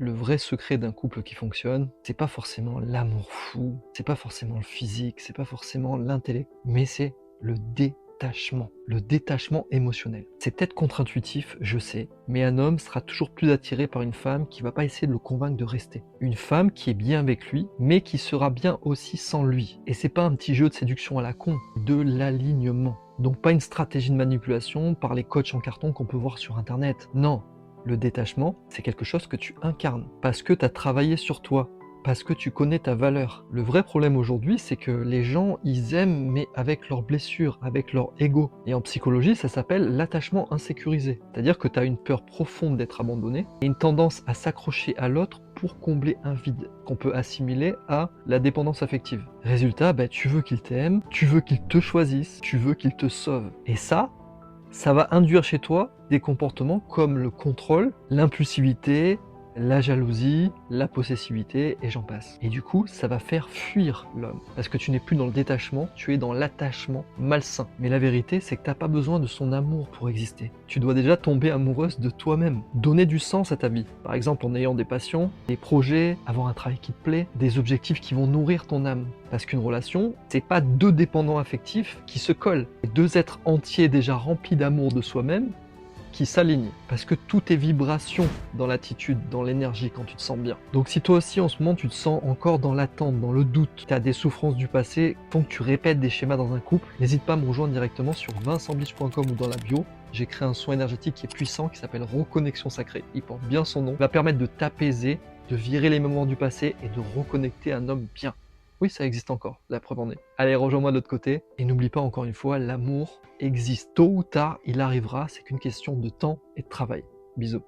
Le vrai secret d'un couple qui fonctionne, c'est pas forcément l'amour fou, c'est pas forcément le physique, c'est pas forcément l'intellect, mais c'est le détachement émotionnel. C'est peut-être contre-intuitif, je sais, mais un homme sera toujours plus attiré par une femme qui va pas essayer de le convaincre de rester. Une femme qui est bien avec lui, mais qui sera bien aussi sans lui. Et c'est pas un petit jeu de séduction à la con, de l'alignement. Donc pas une stratégie de manipulation par les coachs en carton qu'on peut voir sur internet. Non, le détachement, c'est quelque chose que tu incarnes, parce que tu as travaillé sur toi, parce que tu connais ta valeur. Le vrai problème aujourd'hui, c'est que les gens, ils aiment, mais avec leurs blessures, avec leur ego. Et en psychologie, ça s'appelle l'attachement insécurisé. C'est-à-dire que tu as une peur profonde d'être abandonné et une tendance à s'accrocher à l'autre pour combler un vide qu'on peut assimiler à la dépendance affective. Résultat, tu veux qu'il t'aime, tu veux qu'il te choisisse, tu veux qu'il te sauve. Et ça va induire chez toi des comportements comme le contrôle, l'impulsivité, la jalousie, la possessivité, et j'en passe. Et du coup, ça va faire fuir l'homme. Parce que tu n'es plus dans le détachement, tu es dans l'attachement malsain. Mais la vérité, c'est que tu n'as pas besoin de son amour pour exister. Tu dois déjà tomber amoureuse de toi-même. Donner du sens à ta vie. Par exemple, en ayant des passions, des projets, avoir un travail qui te plaît, des objectifs qui vont nourrir ton âme. Parce qu'une relation, c'est pas deux dépendants affectifs qui se collent. C'est deux êtres entiers déjà remplis d'amour de soi-même qui s'alignent. Parce que tout est vibration dans l'attitude, dans l'énergie quand tu te sens bien. Donc si toi aussi en ce moment tu te sens encore dans l'attente, dans le doute, tu as des souffrances du passé, font que tu répètes des schémas dans un couple, n'hésite pas à me rejoindre directement sur vincentblich.com ou dans la bio. J'ai créé un soin énergétique qui est puissant, qui s'appelle Reconnexion Sacrée. Il porte bien son nom. Il va permettre de t'apaiser, de virer les moments du passé et de reconnecter un homme bien. Oui, ça existe encore, la preuve en est. Allez, rejoins-moi de l'autre côté. Et n'oublie pas encore une fois, l'amour existe. Tôt ou tard, il arrivera, c'est qu'une question de temps et de travail. Bisous.